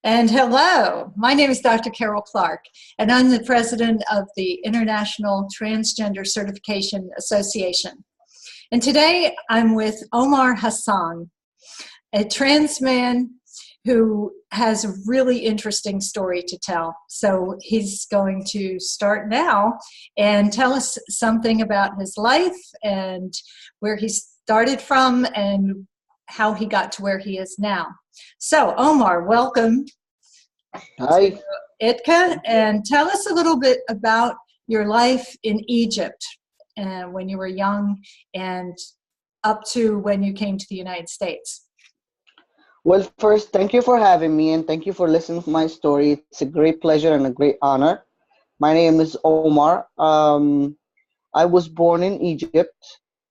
And hello, my name is Dr. Carol Clark, and I'm the president of the International Transgender Certification Association. And today I'm with Omar Hassan, a trans man who has a really interesting story to tell. So he's going to start now and tell us something about his life and where he started from and how he got to where he is now. So Omar, welcome Hi. to ITCA, and tell us a little bit about your life in Egypt and when you were young and up to when you came to the United States. Well, first, thank you for having me and thank you for listening to my story. It's a great pleasure and a great honor. My name is Omar. I was born in Egypt,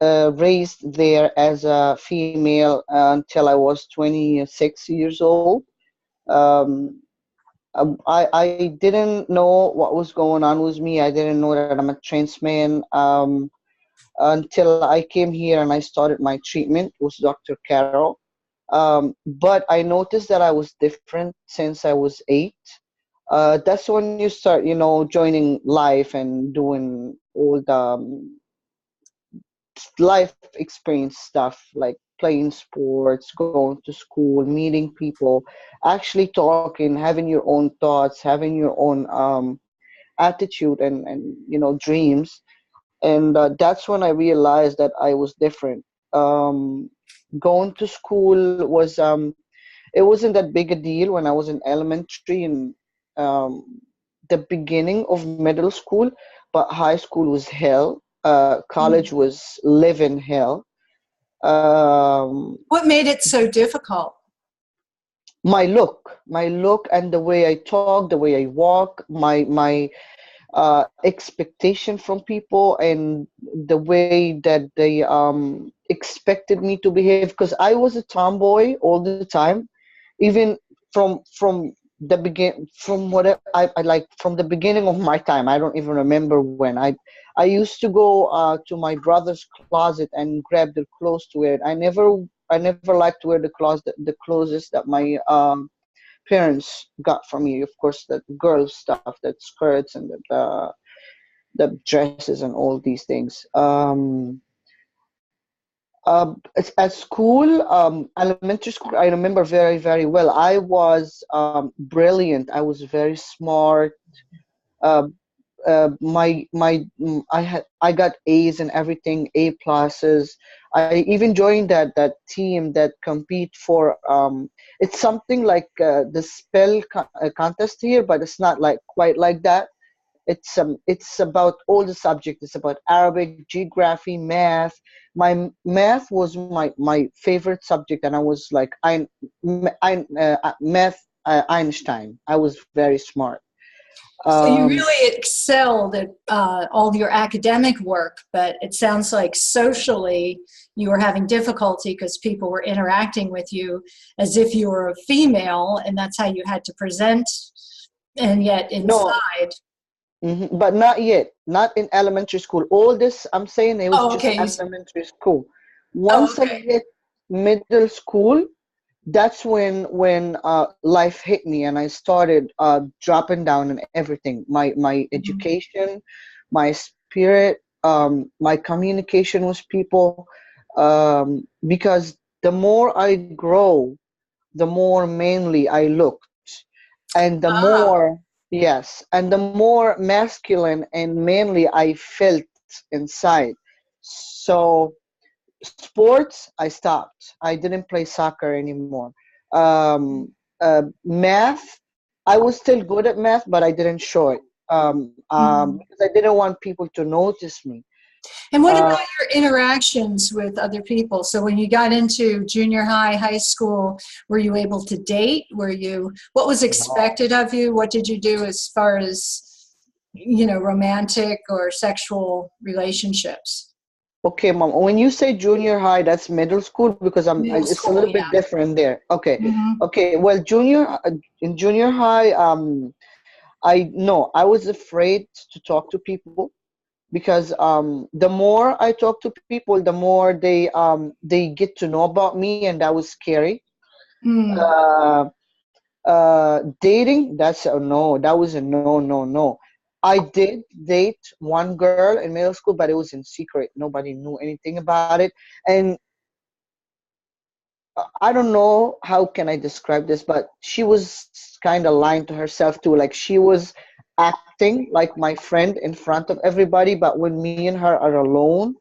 raised there as a female until I was 26 years old. Um, I didn't know what was going on with me. I didn't know that I'm a trans man until I came here and I started my treatment with Dr. Carol. But I noticed that I was different since I was 8. That's when you start, joining life and doing all the life experience stuff like playing sports, going to school, meeting people, actually talking, having your own thoughts, having your own attitude and dreams. And that's when I realized that I was different. Going to school was it wasn't that big a deal when I was in elementary and the beginning of middle school, but high school was hell. College was living hell. What made it so difficult? My look, and the way I talk, the way I walk, my expectation from people, and the way that they expected me to behave. Because I was a tomboy all the time, even from the begin from what I like from the beginning of my time. I don't even remember when I used to go to my brother's closet and grab the clothes to wear. I never liked to wear the clothes that my parents got for me. Of course, the girl stuff, that skirts and the dresses and all these things. At school, elementary school, I remember very, very well. I was brilliant. I was very smart. Uh, I got A's and everything, A pluses. I even joined that team that compete for it's something like the contest here, but it's not like quite like that. It's about all the subjects. It's about Arabic, geography, math. Math was my favorite subject, and I was like math Einstein. I was very smart. So you Um, really excelled at all your academic work, but it sounds like socially you were having difficulty because people were interacting with you as if you were a female, and that's how you had to present, and yet no, inside. but not yet. Not in elementary school. All this I'm saying, it was Oh, just okay. elementary school. Oh, Once I okay. hit middle school, that's when life hit me and I started dropping down in everything. My Mhm. education, my spirit, my communication with people. Because the more I grow, the more manly I look, and the Ah, more, yes, and the more masculine and manly I felt inside. So sports, I stopped. I didn't play soccer anymore. Math, I was still good at math, but I didn't show it mhm. because I didn't want people to notice me. And what Uh, about your interactions with other people? So when you got into junior high, high school, were you able to date? What was no. expected of you? What did you do as far as, romantic or sexual relationships? Okay, mom. When you say junior high, that's middle school because Middle it's a school, little bit yeah. different there. Okay, Hmm. okay. Well, in junior high, I no, I was afraid to talk to people because the more I talk to people, the more they get to know about me, and that was scary. Mm. Uh, Dating, that's a no. That was a no, no, no. I did date one girl in middle school, but it was in secret. Nobody knew anything about it. And I don't know how can I describe this, but she was kind of lying to herself too. Like she was acting like my friend in front of everybody, but when me and her are alone,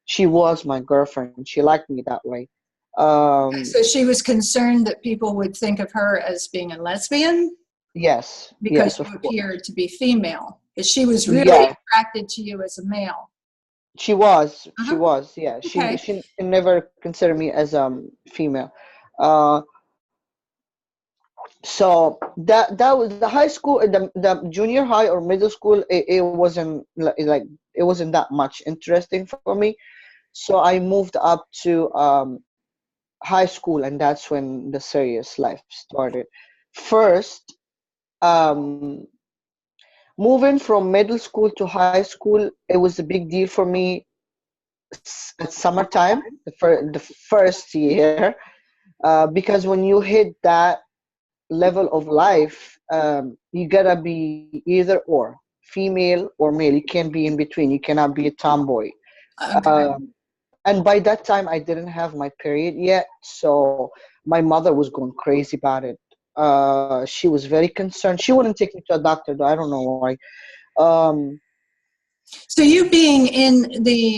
she was my girlfriend. She liked me that way. Um, So she was concerned that people would think of her as being a lesbian yes, because yes, you of course. appeared to be female. But she was really Yeah, attracted to you as a male. she was. She Uh-huh. was. Yeah, Okay. she never considered me as female. Uh, so that was the high school, the junior high or middle school. It wasn't like it wasn't that much interesting for me. So I moved up to high school, and that's when the serious life started. First, um, moving from middle school to high school, it was a big deal for me at summertime, the first year, because when you hit that level of life, you gotta be either or, female or male. You can't be in between. You cannot be a tomboy. Okay. Um, and by that time, I didn't have my period yet, so my mother was going crazy about it. She was very concerned. She wouldn't take me to a doctor, though. I don't know why. Um, So you being in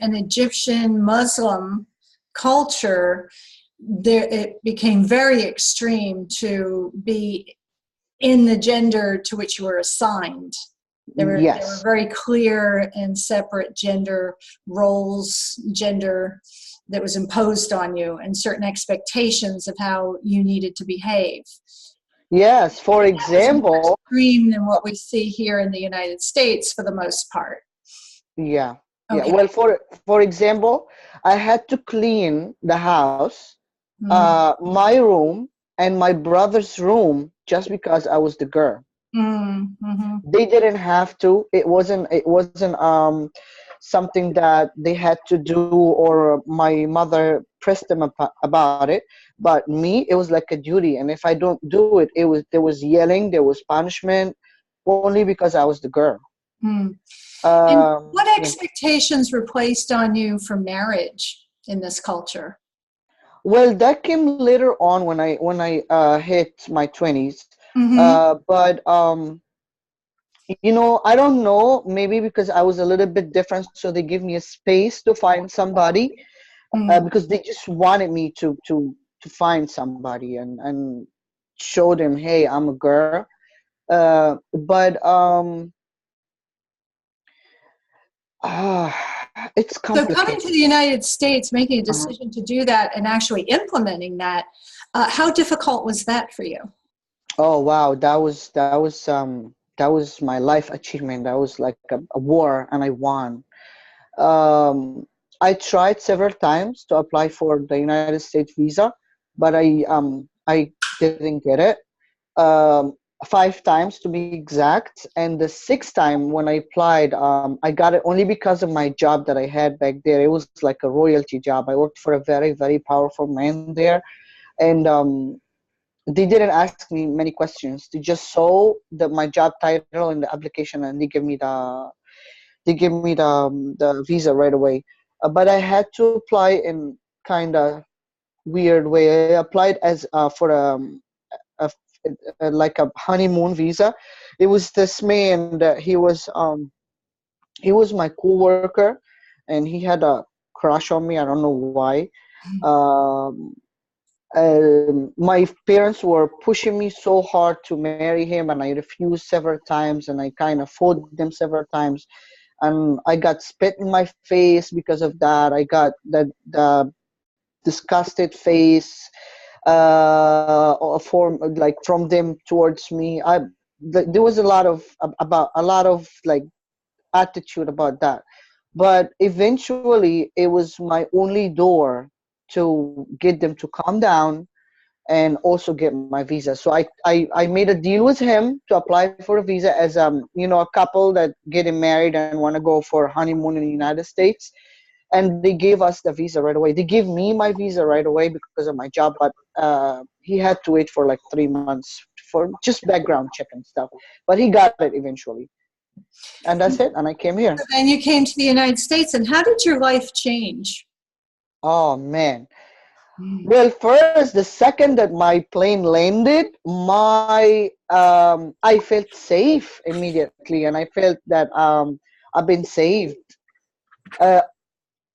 an Egyptian Muslim culture, there it became very extreme to be in the gender to which you were assigned. There were yes. very clear and separate gender roles, gender that was imposed on you, and certain expectations of how you needed to behave. Yes, for That was more example, extreme than what we see here in the United States for the most part. yeah, yeah. Okay. Well, for example, I had to clean the house, my room, and my brother's room just because I was the girl. Mm-hmm. They didn't have to. It wasn't something that they had to do, or my mother pressed them about it. But me, it was like a duty, and if I don't do it, there was yelling, there was punishment, only because I was the girl. Mm. And what Yeah. expectations were placed on you for marriage in this culture? Well, that came later on when I hit my 20s. Mm-hmm. But I don't know, maybe because I was a little bit different, so they give me a space to find somebody, Mm. because they just wanted me to find somebody and show them, hey, I'm a girl. But it's So coming to complicated. the United States, making a Uh-huh. decision to do that and actually implementing that, how difficult was that for you? Oh wow, that was my life achievement. That was like a war, and I won. Um, I tried several times to apply for the United States visa, but I didn't get it. Um, 5 times to be exact, and the sixth time when I applied, I got it only because of my job that I had back there. It was like a royalty job. I worked for a very, very powerful man there, and they didn't ask me many questions. They just saw my job title in the application, and they gave me the visa right away. But I had to apply in kind of weird way. I applied as for a like a honeymoon visa. It was this man that he was my coworker, and he had a crush on me. I don't know why. Um, my parents were pushing me so hard to marry him, and I refused several times, and I kind of fought them several times, and I got spit in my face because of that. I got the disgusted face from them towards me. There was a lot of about a lot of like attitude about that, but eventually it was my only door to get them to calm down and also get my visa. So I made a deal with him to apply for a visa as a couple that getting married and want to go for honeymoon in the United States, and they gave us the visa right away. They gave me my visa right away because of my job, but he had to wait for like 3 months for just background check and stuff. But he got it eventually. And that's it. And I came here. So then you came to the United States, and how did your life change? Oh, man. Mm. Well, first, the second that my plane landed, I felt safe immediately, and I felt that I've been saved. Uh,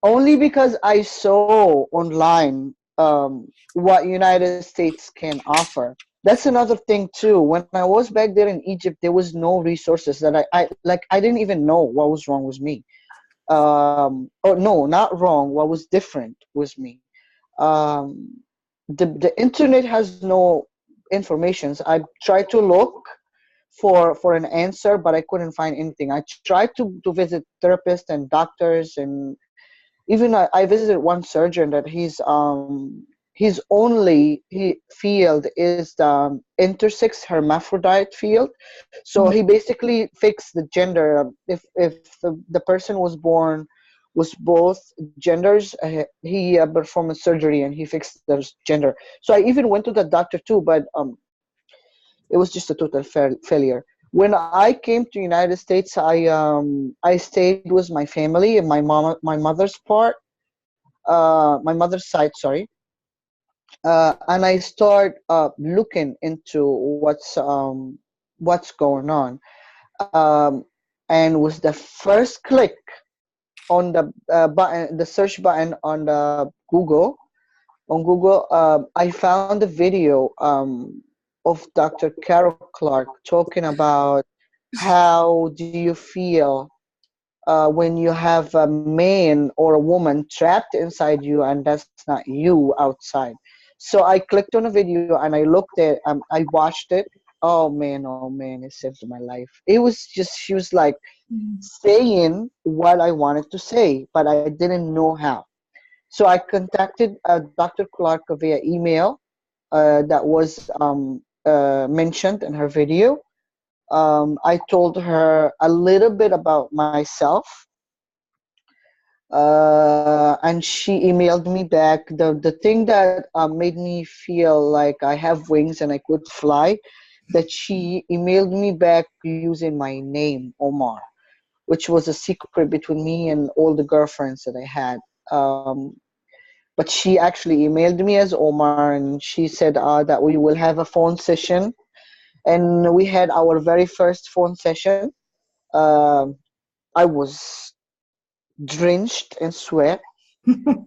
Only because I saw online what United States can offer. That's another thing too. When I was back there in Egypt, there was no resources that I like. I didn't even know what was wrong with me. Oh no, not wrong. What was different with me? Um, the internet has no informations. I tried to look for an answer, but I couldn't find anything. I tried to visit therapists and doctors, and even I visited one surgeon that his only field is the intersex hermaphrodite field. So he basically fixed the gender. If the person was born with both genders, he performed surgery and he fixed their gender. So I even went to the doctor too, but it was just a total failure. When I came to United States, I stayed with my family and my mother's part, my mother's side, sorry, and I start looking into what's going on, um, and with the first click on the button, the search button on the Google, I found a video of Dr. Carol Clark talking about how do you feel when you have a man or a woman trapped inside you and that's not you outside. So I clicked on a video and I looked at, I watched it. Oh man, it saved my life. It was just, she was like saying what I wanted to say, but I didn't know how. So I contacted Dr. Clark via email that was mentioned in her video. I told her a little bit about myself, and she emailed me back. The thing that made me feel like I have wings and I could fly, that she emailed me back using my name, Omar, which was a secret between me and all the girlfriends that I had. Um, but she actually emailed me as Omar, and she said that we will have a phone session. And we had our very first phone session. Um, I was drenched in sweat.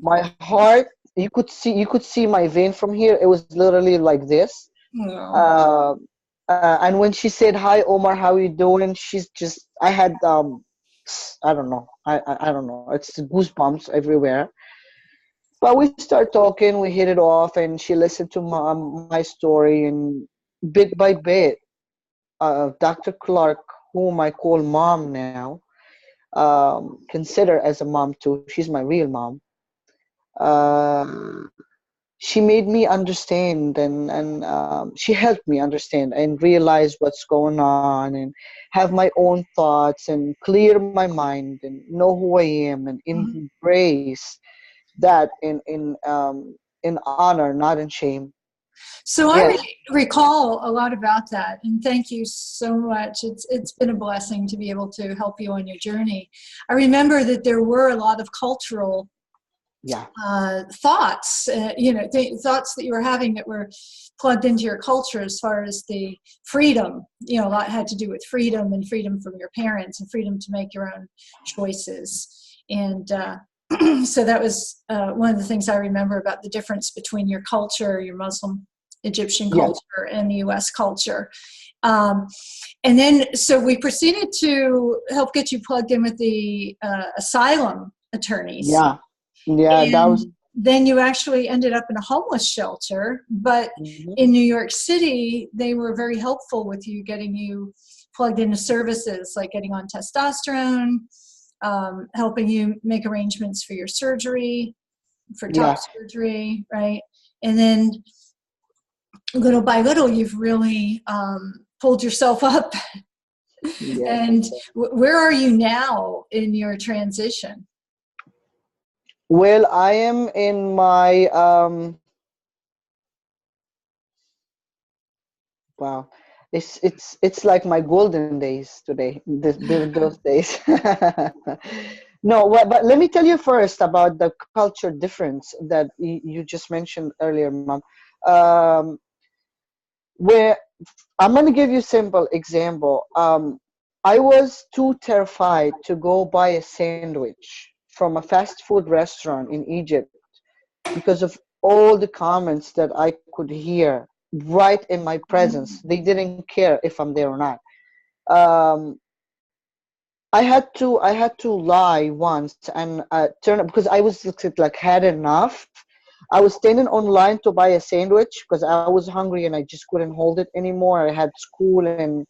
My heart, you could see my vein from here. It was literally like this. No. Uh, and when she said, "Hi, Omar, how you doing?" She's just, I had I don't know, I don't know. It's goosebumps everywhere. But we start talking, we hit it off, and she listened to my story, and bit by bit, Dr. Clark, whom I call mom now, consider as a mom too. She's my real mom. Um, she made me understand, and she helped me understand and realize what's going on, and have my own thoughts and clear my mind and know who I am and embrace that in honor, not in shame. So I Yes. recall a lot about that, and thank you so much. It's been a blessing to be able to help you on your journey. I remember that there were a lot of cultural Yeah. thoughts, thoughts that you were having that were plugged into your culture as far as the freedom. A lot had to do with freedom and freedom from your parents and freedom to make your own choices. And so that was one of the things I remember about the difference between your culture, your Muslim Egyptian Yes. culture, and the U.S. culture. Um, and then, so we proceeded to help get you plugged in with the asylum attorneys. Yeah. Yeah. That was. And then you actually ended up in a homeless shelter. But Mhm. in New York City, they were very helpful with you, getting you plugged into services like getting on testosterone, helping you make arrangements for your surgery, for top Yeah. surgery, right? And then little by little, you've really pulled yourself up. Yes. And where are you now in your transition? Well, I am in my Wow. It's like my golden days today, those days. No, but let me tell you first about the culture difference that you just mentioned earlier, Mom. Um, where I'm going to give you a simple example. I was too terrified to go buy a sandwich from a fast food restaurant in Egypt because of all the comments that I could hear right in my presence. They didn't care if I'm there or not. Um, I had to lie once and turn because I was like had enough. I was standing online to buy a sandwich because I was hungry and I just couldn't hold it anymore. I had school and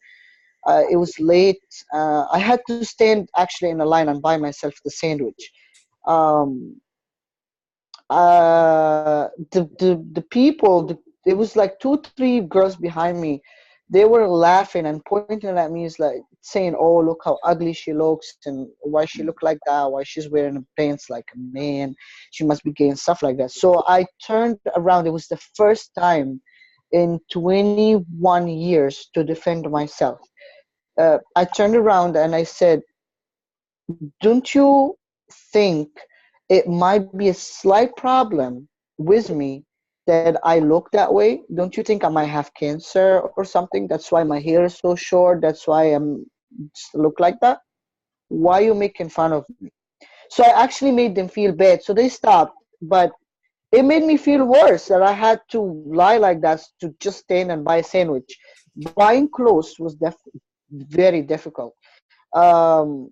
it was late. I had to stand actually in a line and buy myself the sandwich. Um, the people, it was like two, three girls behind me. They were laughing and pointing at me, is like saying, "Oh, look how ugly she looks, and why she look like that? Why she's wearing pants like a man? She must be gay and stuff like that." So I turned around. It was the first time in 21 years to defend myself. I turned around and I said, don't you think it might be a slight problem with me that I look that way? Don't you think I might have cancer or something? That's why my hair is so short. That's why I'm look like that. Why are you making fun of me? So I actually made them feel bad. So they stopped, but it made me feel worse that I had to lie like that to just stand and buy a sandwich. Buying clothes was very difficult. Um,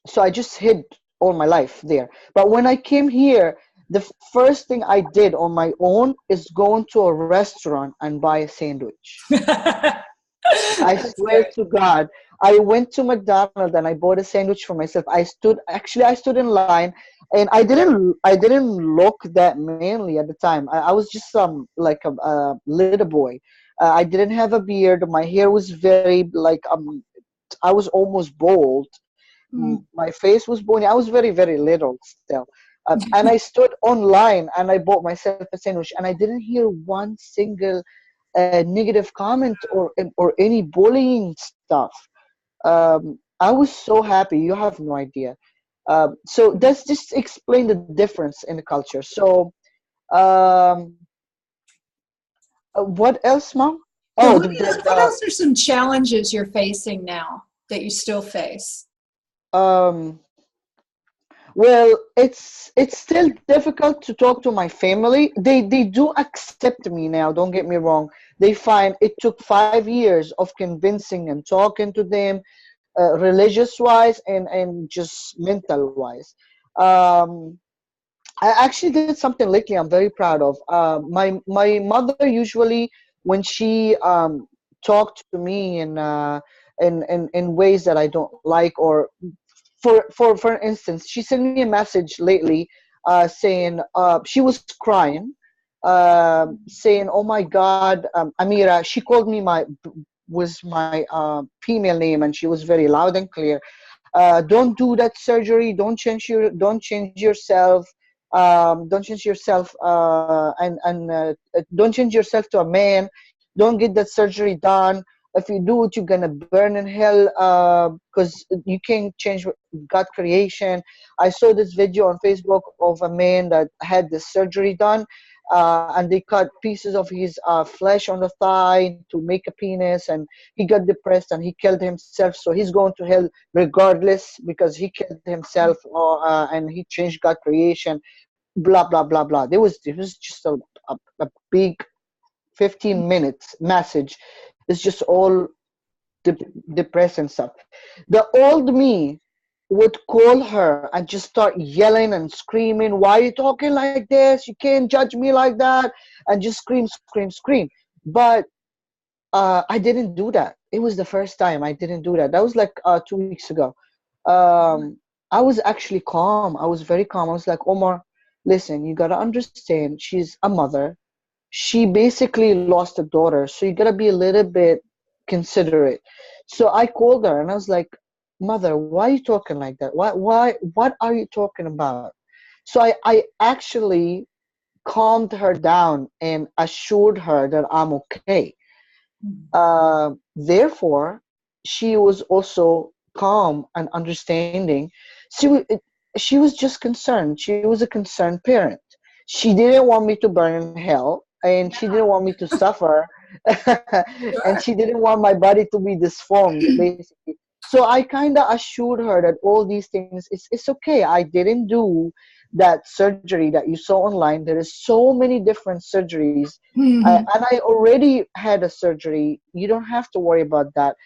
so I just hid all my life there. But when I came here, the first thing I did on my own is go into a restaurant and buy a sandwich. I That's swear great. to God, I went to McDonald's and I bought a sandwich for myself. I stood in line, and I didn't look that manly at the time. I was just like a little boy. I didn't have a beard. My hair was very like I was almost bald. Mm. My face was bony. I was very, very little still. And I stood online and I bought myself a sandwich, and I didn't hear one single negative comment or any bullying stuff. I was so happy. You have no idea. So that's just explain the difference in the culture. So um, what else, Mom? Well, Oh, what else are some challenges you're facing now that you still face? um, well, it's still difficult to talk to my family. They do accept me now, don't get me wrong. They find it took 5 years of convincing and talking to them, religious wise and just mental wise. Um, I actually did something lately I'm very proud of. My mother usually when she talked to me in ways that I don't like, or for instance, she sent me a message lately saying she was crying, saying, "Oh my God, Amira." She called me was my female name, and she was very loud and clear. Don't do that surgery. Don't change yourself. Don't change yourself don't change yourself to a man. Don't get that surgery done. If you do it, you're gonna burn in hell because you can't change God creation. I saw this video on Facebook of a man that had this surgery done, and they cut pieces of his flesh on the thigh to make a penis, and he got depressed and he killed himself. So he's going to hell regardless because he killed himself, and he changed God creation. Blah blah blah blah. It was just a big 15 minutes message. It's just all depressing stuff. The old me would call her and just start yelling and screaming, "Why are you talking like this? You can't judge me like that!" And just scream, scream, scream. But I didn't do that. It was the first time I didn't do that. That was like 2 weeks ago. Um, I was actually calm. I was very calm. I was like, Omar, listen, you gotta understand. She's a mother. She basically lost a daughter, so you gotta be a little bit considerate. So I called her and I was like, Mother, why are you talking like that? What are you talking about? So I actually calmed her down and assured her that I'm okay. Therefore, she was also calm and understanding. She was just concerned. She was a concerned parent. She didn't want me to burn in hell, and she didn't want me to suffer, and Sure. she didn't want my body to be disformed, basically. So I kind of assured her that all these things, it's okay. I didn't do that surgery that you saw online. There is so many different surgeries, Mhm. and I already had a surgery. You don't have to worry about that.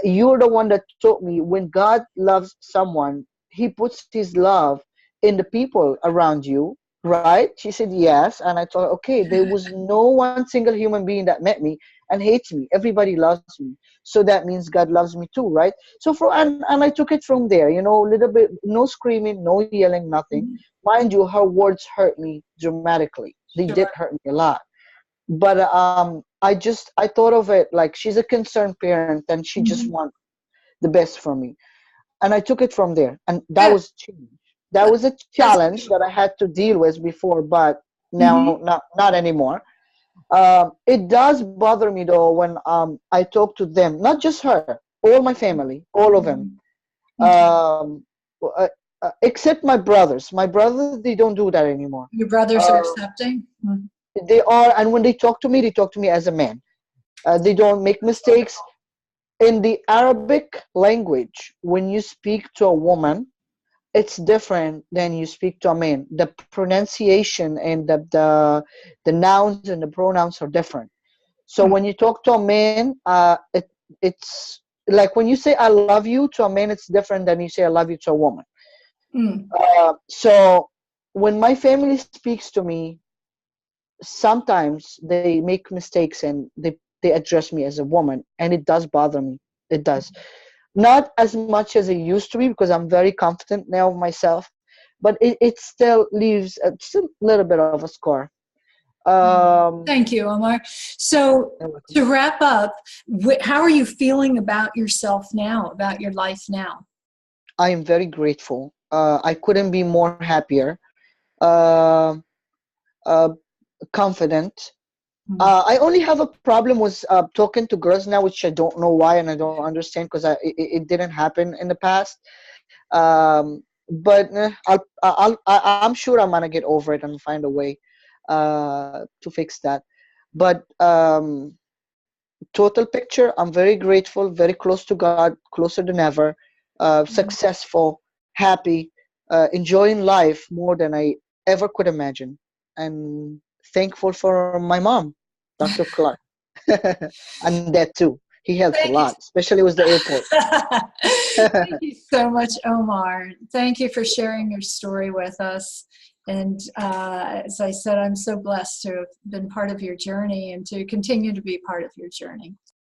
You're the one that taught me when God loves someone, He puts His love in the people around you, right? She said yes, and I told her, okay, there was no one single human being that met me and hates me. Everybody loves me, so that means God loves me too, right? So and I took it from there, a little bit, no screaming, no yelling, nothing. Mind you, her words hurt me dramatically. They did Sure. hurt me a lot, but I thought of it like she's a concerned parent and she just Mhm. wants the best for me, and I took it from there, and that Good. was change. That was a That's challenge that good. I had to deal with before, but now Mhm. not anymore. It does bother me though when I talk to them, not just her, all my family, all of them, Mhm. Okay. um, except my brothers. My brothers, they don't do that anymore. Your brothers are Uh, accepting? Mhm. they are, and when they talk to me as a man. They don't make mistakes. In the Arabic language, when you speak to a woman, it's different than you speak to a man. The pronunciation and the nouns and the pronouns are different. So when you talk to a man, it's like when you say "I love you" to a man, it's different than you say "I love you" to a woman. Mm. So when my family speaks to me, sometimes they make mistakes and they address me as a woman, and it does bother me. It does. Not as much as it used to be because I'm very confident now of myself, but it still leaves just a little bit of a scar. Um, Thank you, Omar. So, you're welcome. to wrap up, how are you feeling about yourself now, about your life now? I am very grateful. I couldn't be more happier, uh, uh, confident. Mm. I only have a problem with talking to girls now, which I don't know why, and I don't understand because it didn't happen in the past. But I'm sure I'm gonna get over it and find a way to fix that. But total picture, I'm very grateful, very close to God, closer than ever, successful, happy, enjoying life more than I ever could imagine, and thankful for my mom, Dr. Clark, and that too. He helps a Thank you. lot, especially with the airport. Thank you so much, Omar. Thank you for sharing your story with us. And as I said, I'm so blessed to have been part of your journey and to continue to be part of your journey.